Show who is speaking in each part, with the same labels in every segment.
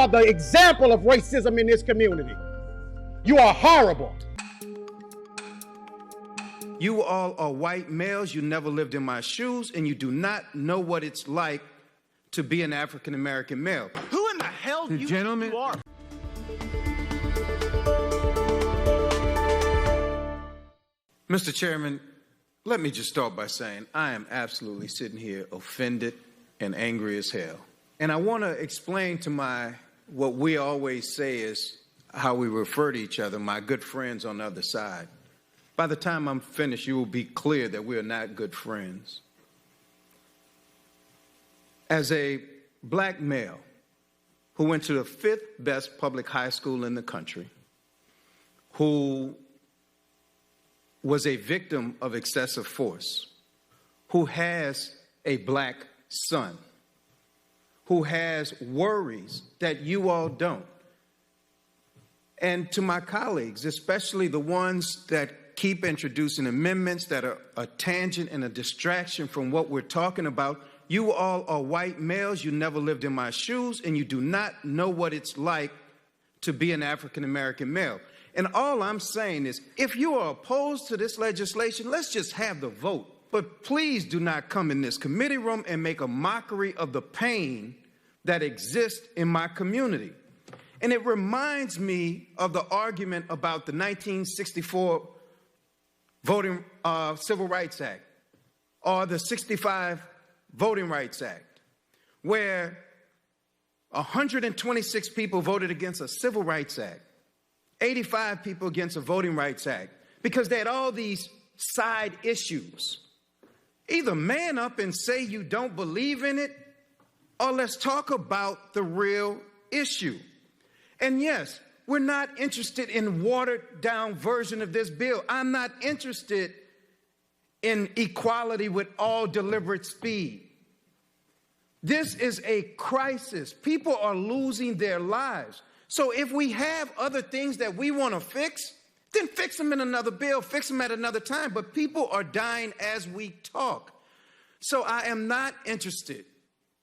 Speaker 1: are the example of racism in this community. You are horrible.
Speaker 2: You all are white males. You never lived in my shoes, and you do not know what it's like to be an African-American male.
Speaker 3: Who in the hell do you think you are?
Speaker 2: Mr. Chairman, let me just start by saying I am absolutely sitting here offended and angry as hell. And I want to explain to what we always say is how we refer to each other, my good friends on the other side. By the time I'm finished, you will be clear that we are not good friends. As a black male who went to the 5th best public high school in the country, who was a victim of excessive force, who has a black son, who has worries that you all don't. And to my colleagues, especially the ones that keep introducing amendments that are a tangent and a distraction from what we're talking about, you all are white males, you never lived in my shoes, and you do not know what it's like to be an African-American male. And all I'm saying is, if you are opposed to this legislation, let's just have the vote. But please do not come in this committee room and make a mockery of the pain that exists in my community. And it reminds me of the argument about the 1964 Civil Rights Act, or the 65 Voting Rights Act, where 126 people voted against a Civil Rights Act, 85 people against a Voting Rights Act, because they had all these side issues. Either man up and say you don't believe in it, or let's talk about the real issue. And yes, we're not interested in watered down version of this bill. I'm not interested in equality with all deliberate speed. This is a crisis. People are losing their lives. So if we have other things that we want to fix, then fix them in another bill, fix them at another time. But people are dying as we talk. So I am not interested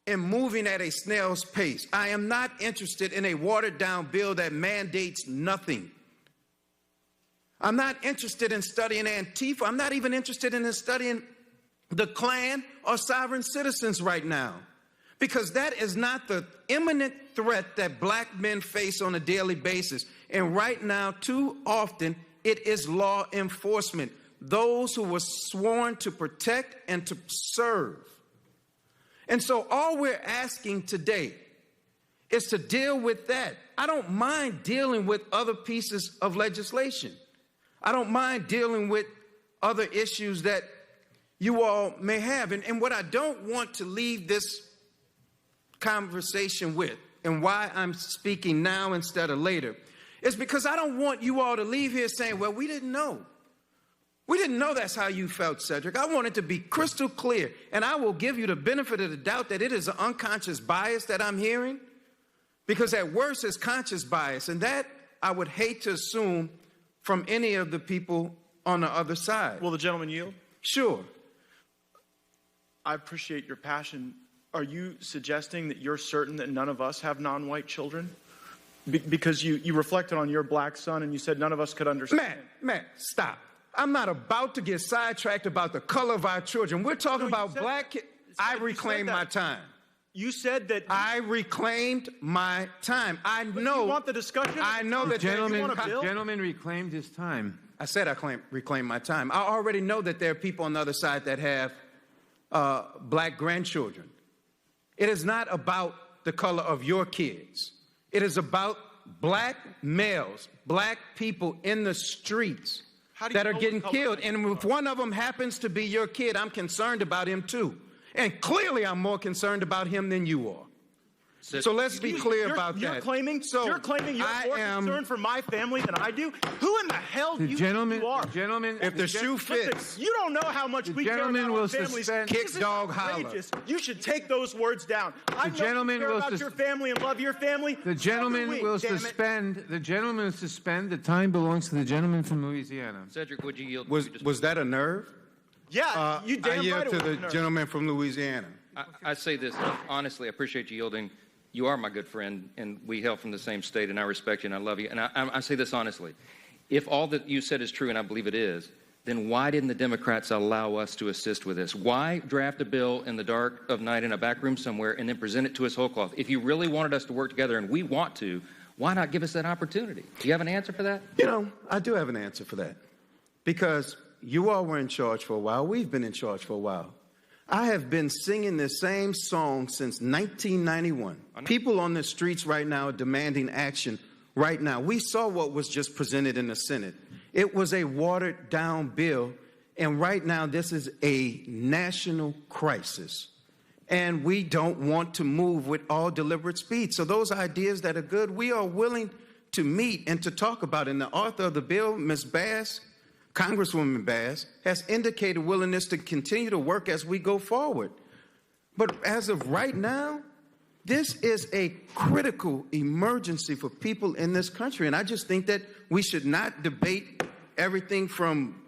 Speaker 2: in moving at a snail's pace. I am not interested in a watered-down bill that mandates nothing. I'm not interested in studying Antifa. I'm not even interested in studying the Klan or sovereign citizens right now, because that is not the imminent threat that black men face on a daily basis. And right now, too often, it is law enforcement, those who were sworn to protect and to serve. And so all we're asking today is to deal with that. I don't mind dealing with other pieces of legislation. I don't mind dealing with other issues that you all may have. And what I don't want to leave this conversation with, and why I'm speaking now instead of later, is because I don't want you all to leave here saying, well, we didn't know. We didn't know that's how you felt, Cedric. I want it to be crystal clear, and I will give you the benefit of the doubt that it is an unconscious bias that I'm hearing, because at worst it's conscious bias, and that I would hate to assume from any of the people on the other side.
Speaker 3: Will the gentleman yield?
Speaker 2: Sure.
Speaker 3: I appreciate your passion. Are you suggesting that you're certain that none of us have non-white children? Because you reflected on your black son and you said none of us could understand.
Speaker 2: Man, stop. I'm not about to get sidetracked about the color of our children. We're talking about black kids. I reclaimed my time.
Speaker 3: You said that.
Speaker 2: I reclaimed my time. I know.
Speaker 3: You want the discussion?
Speaker 2: I know that
Speaker 4: gentleman reclaimed his time.
Speaker 2: I said I reclaimed my time. I already know that there are people on the other side that have black grandchildren. It is not about the color of your kids. It is about black males, black people in the streets that are getting killed. And if one of them happens to be your kid, I'm concerned about him too. And clearly I'm more concerned about him than you are. So let's be clear about that.
Speaker 3: You're claiming you're more concerned for my family than I do? Who in the hell do you think you are?
Speaker 2: If the shoe fits.
Speaker 3: You don't know how much we care about our families.
Speaker 2: Kick, dog, holler.
Speaker 3: You should take those words down. I know you care about your family and love your family.
Speaker 4: The gentleman will suspend. The gentleman will suspend. The time belongs to the gentleman from Louisiana.
Speaker 5: Cedric, would you yield?
Speaker 2: Was that a nerve?
Speaker 3: Yeah, you damn right.
Speaker 2: I yield to the gentleman from Louisiana.
Speaker 5: I say this honestly. I appreciate you yielding. you are my good friend, and we hail from the same state, and I respect you, and I love you. And I say this honestly. If all that you said is true, and I believe it is, then why didn't the Democrats allow us to assist with this? Why draft a bill in the dark of night in a back room somewhere and then present it to us whole cloth? If you really wanted us to work together, and we want to, why not give us that opportunity? Do you have an answer for that?
Speaker 2: You know, I do have an answer for that. Because you all were in charge for a while. We've been in charge for a while. I have been singing this same song since 1991. People on the streets right now are demanding action right now. We saw what was just presented in the Senate. It was a watered-down bill, and right now this is a national crisis. And we don't want to move with all deliberate speed. So those ideas that are good, we are willing to meet and to talk about. And the author of the bill, Ms. Bass, Congresswoman Bass, has indicated willingness to continue to work as we go forward. But as of right now, this is a critical emergency for people in this country. And I just think that we should not debate everything from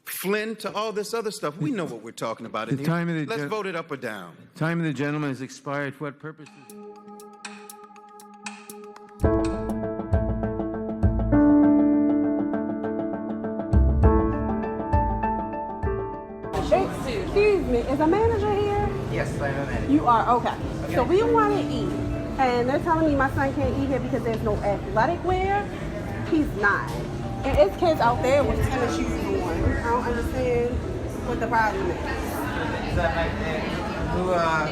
Speaker 2: Flynn to all this other stuff. We know what we're talking about in here. Let's vote it up or down.
Speaker 4: Time of the gentleman has expired. For what purposes?
Speaker 6: Excuse me, is a manager here?
Speaker 7: Yes, I'm a manager.
Speaker 6: You are? Okay. So we want to eat, and they're telling me my son can't eat here because there's no athletic wear. He's 9. And it's kids out there with tennis shoes on. I don't understand what the problem is.
Speaker 7: Is that right there?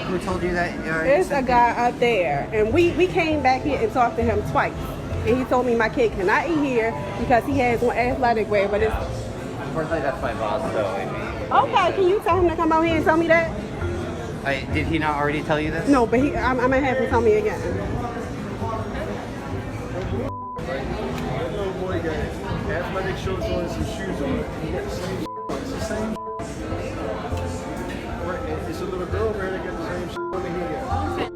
Speaker 7: Who told you that?
Speaker 6: It's a guy up there, and we came back here and talked to him twice. And he told me my kid cannot eat here because he has on athletic wear, but it's...
Speaker 7: Unfortunately, that's my boss, so I mean...
Speaker 6: Okay, can you tell him to come out here and tell me that?
Speaker 7: Did he not already tell you this?
Speaker 6: No, but I'm going to have him tell me again.
Speaker 8: Little boy got athletic shorts on and some shoes on. He got the same It's the same It's a little girl there that got the same on that he got.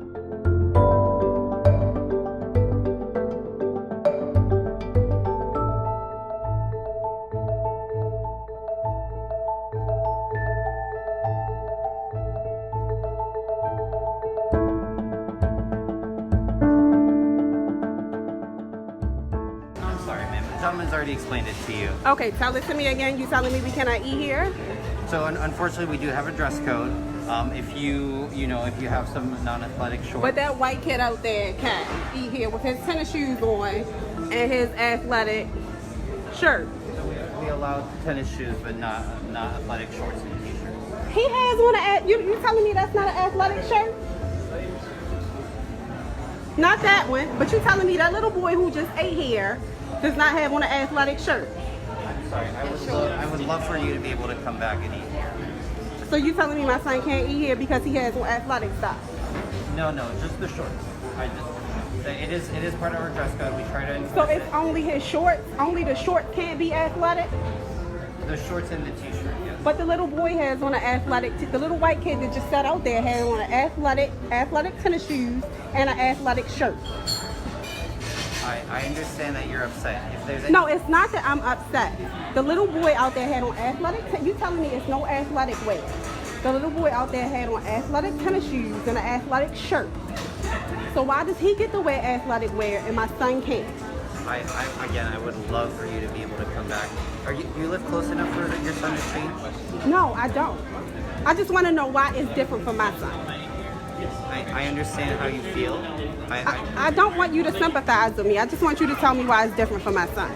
Speaker 7: Gentleman's already explained it to you.
Speaker 6: Okay, tell it to me again. You telling me we cannot eat here?
Speaker 7: So unfortunately, we do have a dress code. If you have some non-athletic shorts.
Speaker 6: But that white kid out there can eat here with his tennis shoes on and his athletic shirt.
Speaker 7: So we allow tennis shoes, but not athletic shorts and t-shirts.
Speaker 6: He has on you telling me that's not an athletic shirt? Not that one, but you telling me that little boy who just ate here does not have on an athletic shirt.
Speaker 7: I'm sorry. I would love for you to be able to come back and eat.
Speaker 6: So you telling me my son can't eat here because he has on athletic stuff?
Speaker 7: No, just the shorts. It is part of our dress code. We try to enforce
Speaker 6: So it's only his shorts? Only the shorts can't be athletic?
Speaker 7: the shorts and the t-shirt, yes.
Speaker 6: But the little boy has on an athletic, the little white kid that just sat out there had on an athletic tennis shoes and an athletic shirt.
Speaker 7: I understand that you're upset. If there's any...
Speaker 6: No, it's not that I'm upset. The little boy out there had on athletic, you telling me it's no athletic wear. The little boy out there had on athletic tennis shoes and an athletic shirt. So why does he get to wear athletic wear and my son can't?
Speaker 7: Again, I would love for you to be able to come back. You live close enough for your son to change?
Speaker 6: No, I don't. I just want to know why it's different for my son.
Speaker 7: I understand how you feel.
Speaker 6: I don't want you to sympathize with me. I just want you to tell me why it's different for my son.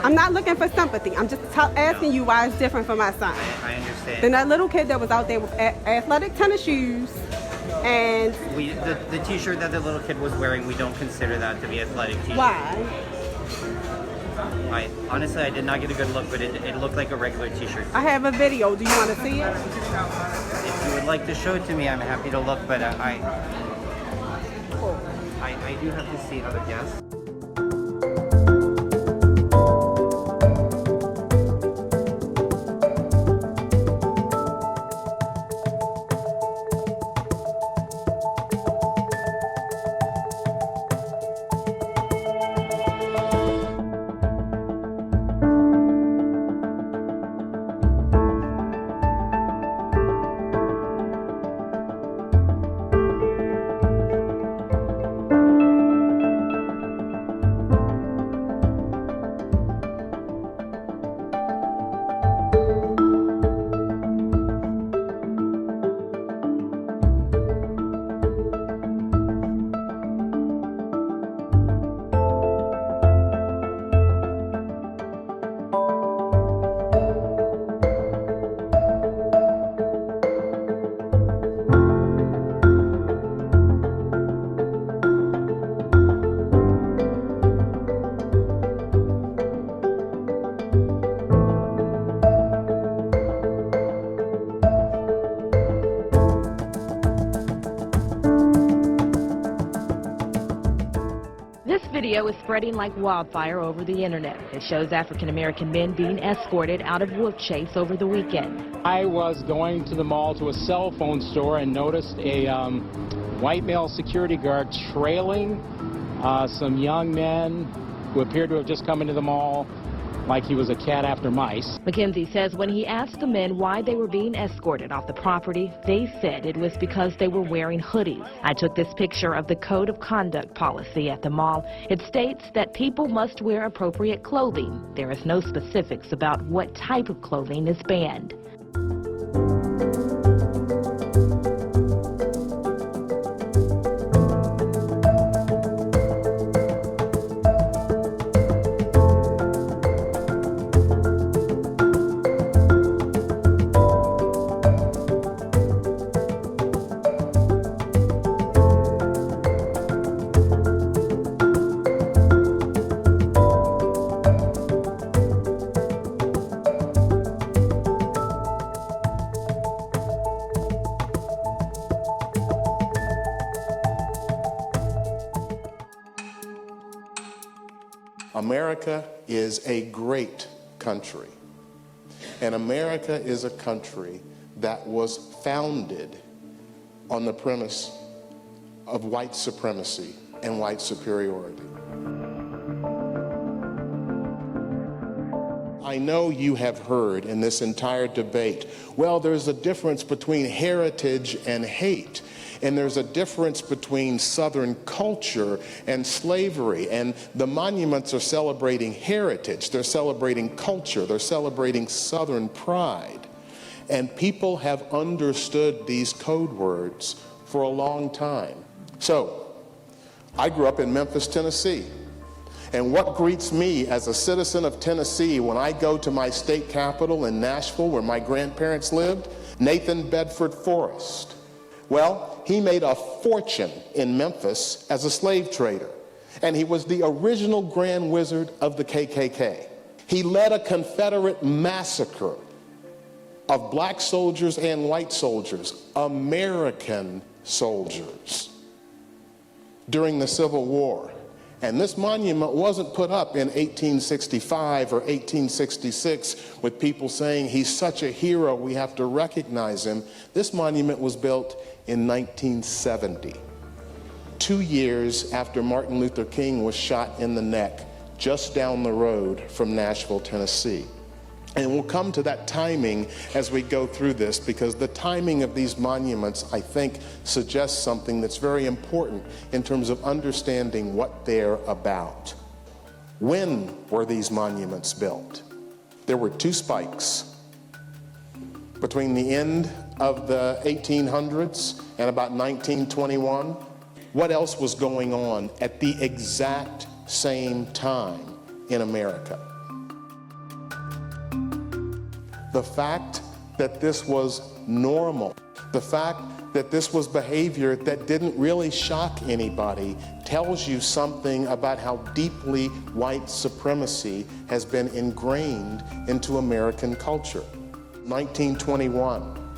Speaker 6: I'm not looking for sympathy. I'm just asking you why it's different for my son.
Speaker 7: I understand.
Speaker 6: Then that little kid that was out there with athletic tennis shoes and...
Speaker 7: The t-shirt that the little kid was wearing, we don't consider that to be athletic t-shirt.
Speaker 6: Why?
Speaker 7: Honestly, I did not get a good look, but it looked like a regular t-shirt.
Speaker 6: I have a video. Do you want to see it?
Speaker 7: If you would like to show it to me, I'm happy to look, but I do have to see other guests.
Speaker 9: This video is spreading like wildfire over the internet. It shows African-American men being escorted out of Wolfchase over the weekend.
Speaker 10: I was going to the mall to a cell phone store and noticed a white male security guard trailing some young men who appeared to have just come into the mall like he was a cat after mice.
Speaker 9: McKenzie says when he asked the men why they were being escorted off the property, they said it was because they were wearing hoodies. I took this picture of the Code of Conduct policy at the mall. It states that people must wear appropriate clothing. There is no specifics about what type of clothing is banned.
Speaker 11: America is a great country, and America is a country that was founded on the premise of white supremacy and white superiority. I know you have heard in this entire debate, well, there's a difference between heritage and hate. And there's a difference between Southern culture and slavery. And the monuments are celebrating heritage. They're celebrating culture. They're celebrating Southern pride. And people have understood these code words for a long time. So, I grew up in Memphis, Tennessee. And what greets me as a citizen of Tennessee when I go to my state capital in Nashville, where my grandparents lived? Nathan Bedford Forrest. Well, he made a fortune in Memphis as a slave trader, and he was the original Grand Wizard of the KKK. He led a Confederate massacre of black soldiers and white soldiers, American soldiers, during the Civil War. And this monument wasn't put up in 1865 or 1866 with people saying he's such a hero, we have to recognize him. This monument was built in 1970, 2 years after Martin Luther King was shot in the neck just down the road from Nashville, Tennessee. And we'll come to that timing as we go through this, because the timing of these monuments, I think, suggests something that's very important in terms of understanding what they're about. When were these monuments built? There were two spikes between the end of the 1800s and about 1921. What else was going on at the exact same time in America? The fact that this was normal, the fact that this was behavior that didn't really shock anybody, tells you something about how deeply white supremacy has been ingrained into American culture. 1921,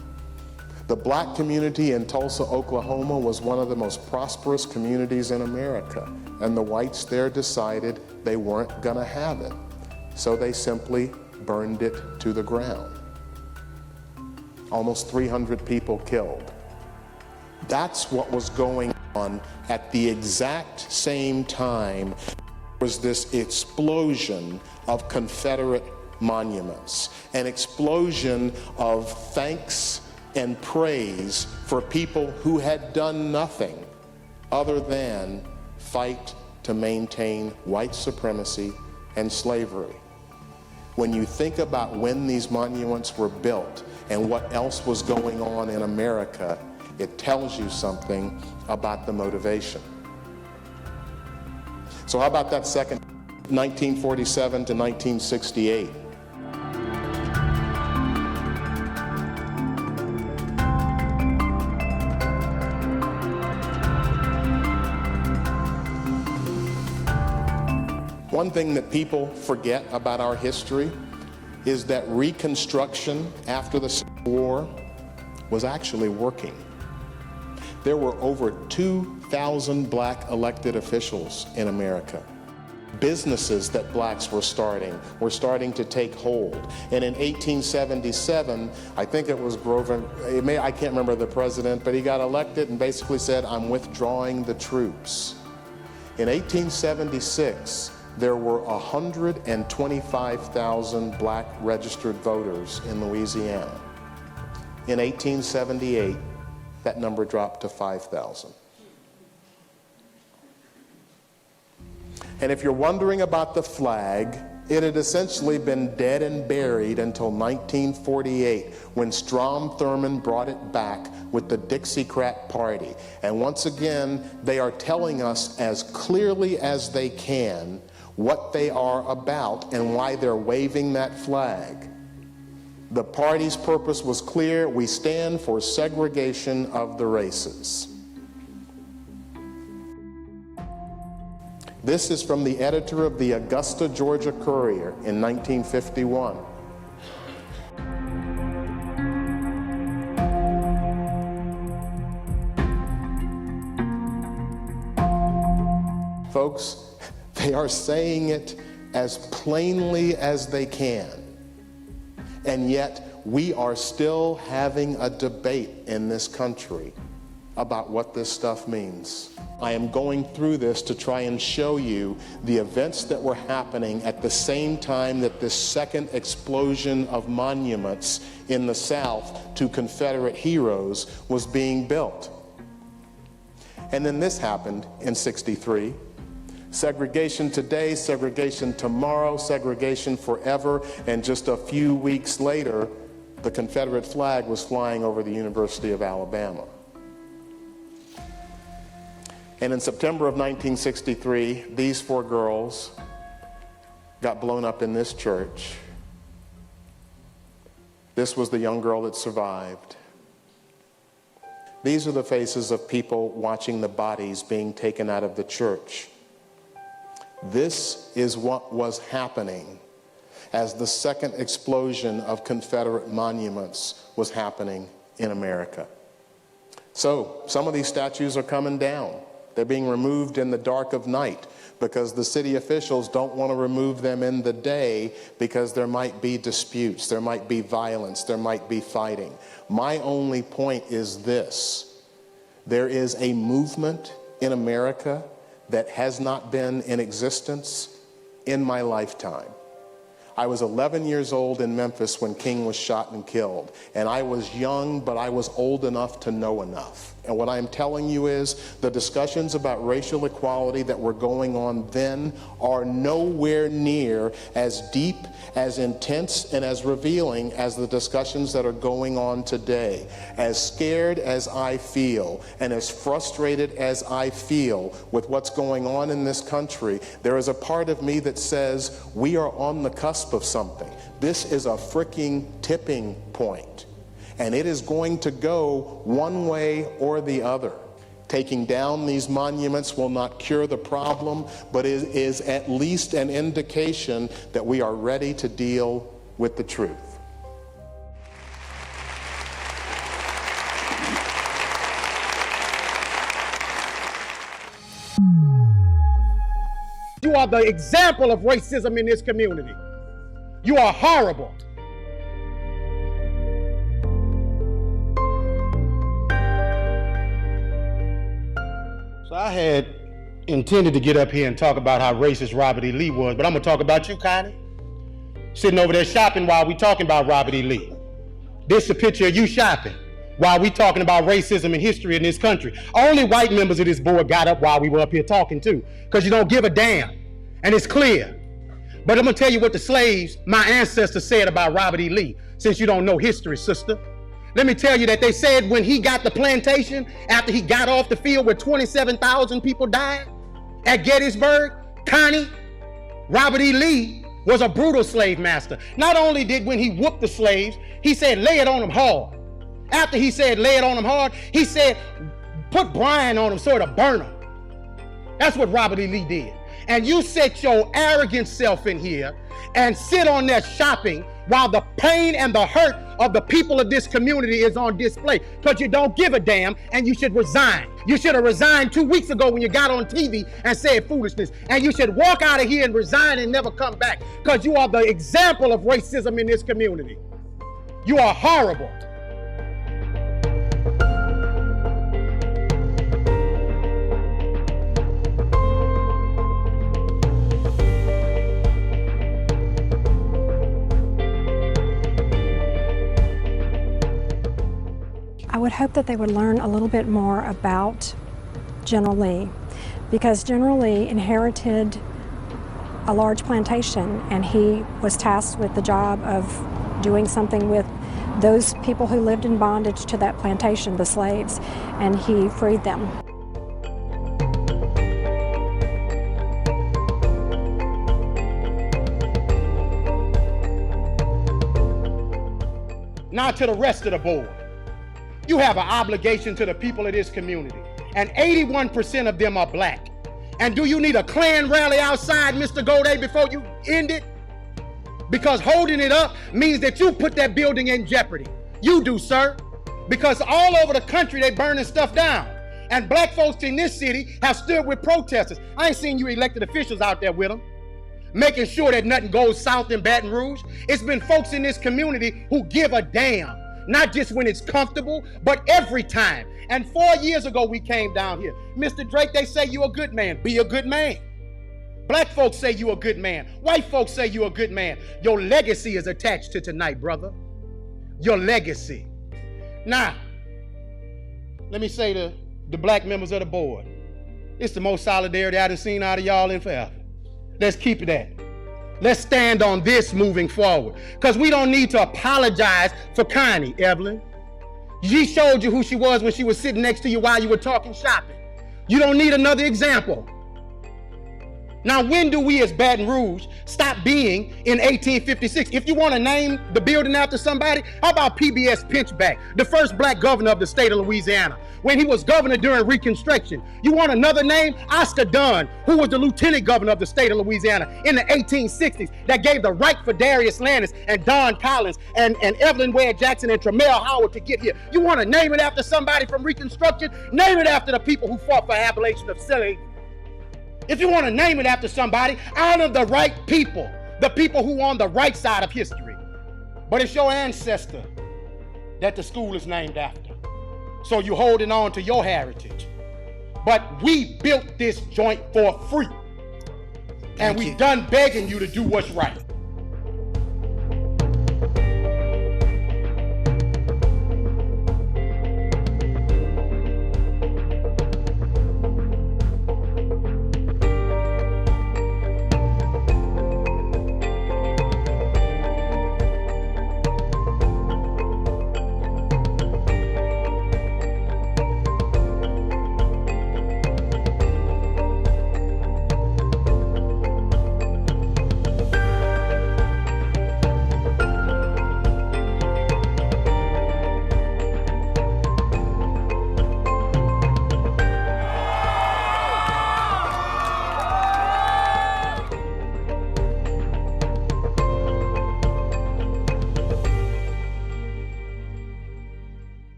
Speaker 11: the black community in Tulsa, Oklahoma was one of the most prosperous communities in America, and the whites there decided they weren't gonna have it. So they simply burned it to the ground. Almost 300 people killed. That's what was going on at the exact same time. Was this explosion of Confederate monuments, an explosion of thanks and praise for people who had done nothing other than fight to maintain white supremacy and slavery. When you think about when these monuments were built and what else was going on in America, it tells you something about the motivation. So how about that second, 1947 to 1968? One thing that people forget about our history is that Reconstruction after the Civil War was actually working. There were over 2,000 black elected officials in America. Businesses that blacks were starting to take hold. And in 1877, I think it was Grover, I can't remember the president, but he got elected and basically said, I'm withdrawing the troops. In 1876, there were 125,000 black registered voters in Louisiana. In 1878, that number dropped to 5,000. And if you're wondering about the flag, it had essentially been dead and buried until 1948, when Strom Thurmond brought it back with the Dixiecrat Party. And once again, they are telling us as clearly as they can what they are about and why they're waving that flag. The party's purpose was clear: we stand for segregation of the races. This is from the editor of the Augusta, Georgia Courier in 1951. Folks, they are saying it as plainly as they can. And yet, we are still having a debate in this country about what this stuff means. I am going through this to try and show you the events that were happening at the same time that this second explosion of monuments in the South to Confederate heroes was being built. And then this happened in '63. Segregation today, segregation tomorrow, segregation forever, and just a few weeks later, the Confederate flag was flying over the University of Alabama. And in September of 1963, these 4 girls got blown up in this church. This was the young girl that survived. These are the faces of people watching the bodies being taken out of the church. This is what was happening as the second explosion of Confederate monuments was happening in America. So, some of these statues are coming down. They're being removed in the dark of night because the city officials don't want to remove them in the day because there might be disputes, there might be violence, there might be fighting. My only point is this: there is a movement in America that has not been in existence in my lifetime. I was 11 years old in Memphis when King was shot and killed. And I was young, but I was old enough to know enough. And what I'm telling you is the discussions about racial equality that were going on then are nowhere near as deep, as intense, and as revealing as the discussions that are going on today. As scared as I feel and as frustrated as I feel with what's going on in this country, there is a part of me that says we are on the cusp of something. This is a freaking tipping point. And it is going to go one way or the other. Taking down these monuments will not cure the problem, but it is at least an indication that we are ready to deal with the truth.
Speaker 1: You are the example of racism in this community. You are horrible. So I had intended to get up here and talk about how racist Robert E. Lee was, but I'm gonna talk about you, Connie. Sitting over there shopping while we talking about Robert E. Lee. This is a picture of you shopping while we talking about racism and history in this country. Only white members of this board got up while we were up here talking too, because you don't give a damn, and it's clear. But I'm gonna tell you what the slaves, my ancestors, said about Robert E. Lee, since you don't know history, sister. Let me tell you that they said when he got the plantation, after he got off the field where 27,000 people died at Gettysburg, Connie, Robert E. Lee was a brutal slave master. Not only did when he whooped the slaves, he said lay it on them hard. After he said lay it on them hard, he said put brine on them so it'll burn them. That's what Robert E. Lee did. and you set your arrogant self in here and sit on there shopping while the pain and the hurt of the people of this community is on display, because you don't give a damn, and you should resign. You should have resigned 2 weeks ago when you got on TV and said foolishness, and you should walk out of here and resign and never come back, because you are the example of racism in this community. You are horrible.
Speaker 12: I would hope that they would learn a little bit more about General Lee, because General Lee inherited a large plantation, and he was tasked with the job of doing something with those people who lived in bondage to that plantation, the slaves, and he freed them.
Speaker 1: Now to the rest of the board. You have an obligation to the people of this community, and 81% of them are black. And do you need a Klan rally outside, Mr. Godet, before you end it? Because holding it up means that you put that building in jeopardy. You do, sir. Because all over the country, they burning stuff down. And black folks in this city have stood with protesters. I ain't seen you elected officials out there with them, making sure that nothing goes south in Baton Rouge. It's been folks in this community who give a damn. Not just when it's comfortable, but every time. And 4 years ago, we came down here. Mr. Drake, they say you're a good man. Be a good man. Black folks say you're a good man. White folks say you're a good man. Your legacy is attached to tonight, brother. Your legacy. Now, let me say to the black members of the board, it's the most solidarity I done seen out of y'all in forever. Let's keep it at it. Let's stand on this moving forward, because we don't need to apologize for Connie, Evelyn. She showed you who she was when she was sitting next to you while you were talking shopping. You don't need another example. Now, when do we as Baton Rouge stop being in 1856? If you want to name the building after somebody, how about PBS Pinchback, the first black governor of the state of Louisiana, when he was governor during Reconstruction? You want another name? Oscar Dunn, who was the lieutenant governor of the state of Louisiana in the 1860s, that gave the right for Darius Landis and Don Collins and Evelyn Ware Jackson and Tremel Howard to get here. You want to name it after somebody from Reconstruction? Name it after the people who fought for abolition of slavery. If you want to name it after somebody, honor the right people, the people who are on the right side of history. But it's your ancestor that the school is named after. So you're holding on to your heritage. But we built this joint for free. And we done begging you to do what's right.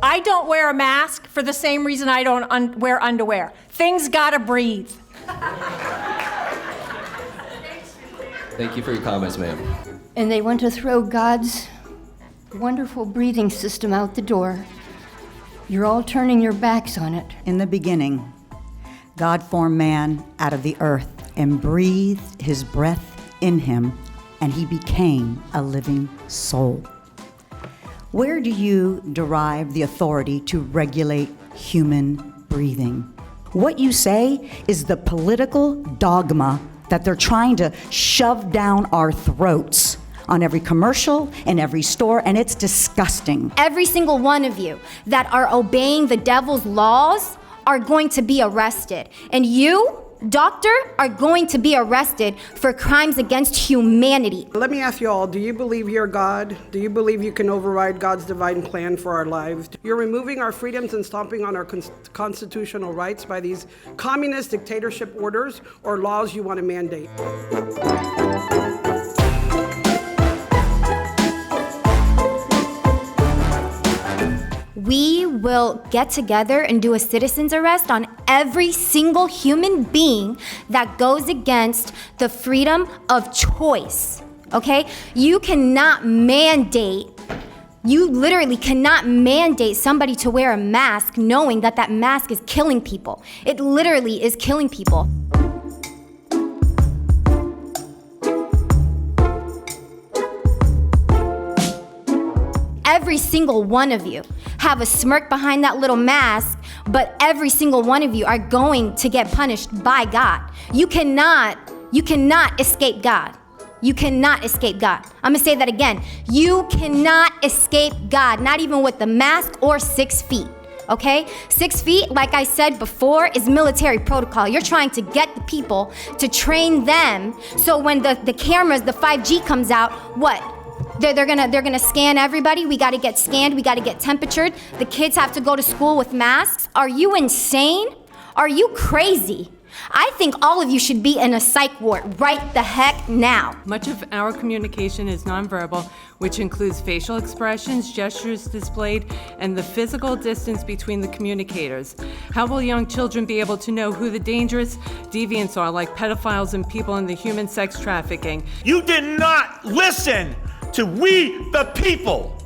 Speaker 13: I don't wear a mask for the same reason I don't wear underwear. Things gotta breathe.
Speaker 14: Thank you for your comments, ma'am.
Speaker 15: And they want to throw God's wonderful breathing system out the door. You're all turning your backs on it.
Speaker 16: In the beginning, God formed man out of the earth and breathed his breath in him, and he became a living soul. Where do you derive the authority to regulate human breathing? What you say is the political dogma that they're trying to shove down our throats on every commercial, in every store, and it's disgusting.
Speaker 17: Every single one of you that are obeying the devil's laws are going to be arrested. And you
Speaker 15: doctor are going to be arrested for crimes against humanity.
Speaker 17: Let me ask you all, do you believe you're God? Do you believe you can override God's divine plan for our lives? You're removing our freedoms and stomping on our constitutional rights by these communist dictatorship orders or laws you want to mandate.
Speaker 15: We will get together and do a citizen's arrest on every single human being that goes against the freedom of choice, okay? You literally cannot mandate somebody to wear a mask knowing that that mask is killing people. It literally is killing people. Every single one of you have a smirk behind that little mask, but every single one of you are going to get punished by God. You cannot escape God. You cannot escape God. I'm gonna say that again. You cannot escape God, not even with the mask or 6 feet, okay? 6 feet, like I said before, is military protocol. You're trying to get the people to train them so when the cameras, the 5G comes out, what? They're gonna scan everybody. We gotta get scanned, we gotta get temperatured. The kids have to go to school with masks. Are you insane? Are you crazy? I think all of you should be in a psych ward right the heck now.
Speaker 18: Much of our communication is nonverbal, which includes facial expressions, gestures displayed, and the physical distance between the communicators. How will young children be able to know who the dangerous deviants are, like pedophiles and people in the human sex trafficking?
Speaker 19: You did not listen to we the people.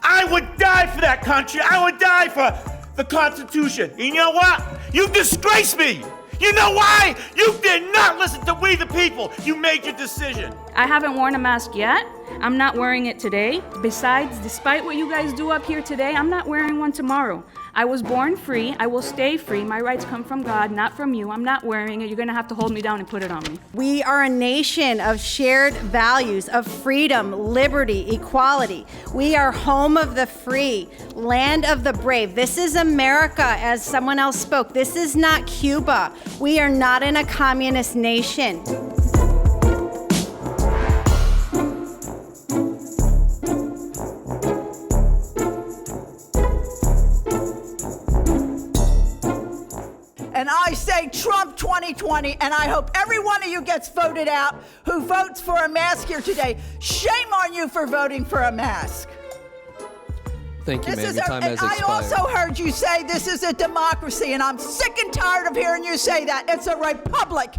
Speaker 19: I would die for that country. I would die for the Constitution. And you know what? You disgrace me. You know why? You did not listen to we the people. You made your decision.
Speaker 20: I haven't worn a mask yet. I'm not wearing it today. Besides, despite what you guys do up here today, I'm not wearing one tomorrow. I was born free. I will stay free. My rights come from God, not from you. I'm not wearing it. You're going to have to hold me down and put it on me.
Speaker 21: We are a nation of shared values of freedom, liberty, equality. We are home of the free, land of the brave. This is America, as someone else spoke. This is not Cuba. We are not in a communist nation.
Speaker 22: And I say Trump 2020, and I hope every one of you gets voted out who votes for a mask here today. Shame on you for voting for a mask.
Speaker 14: Thank you, ma'am. Your time has expired.
Speaker 22: I also heard you say this is a democracy, and I'm sick and tired of hearing you say that. It's a republic.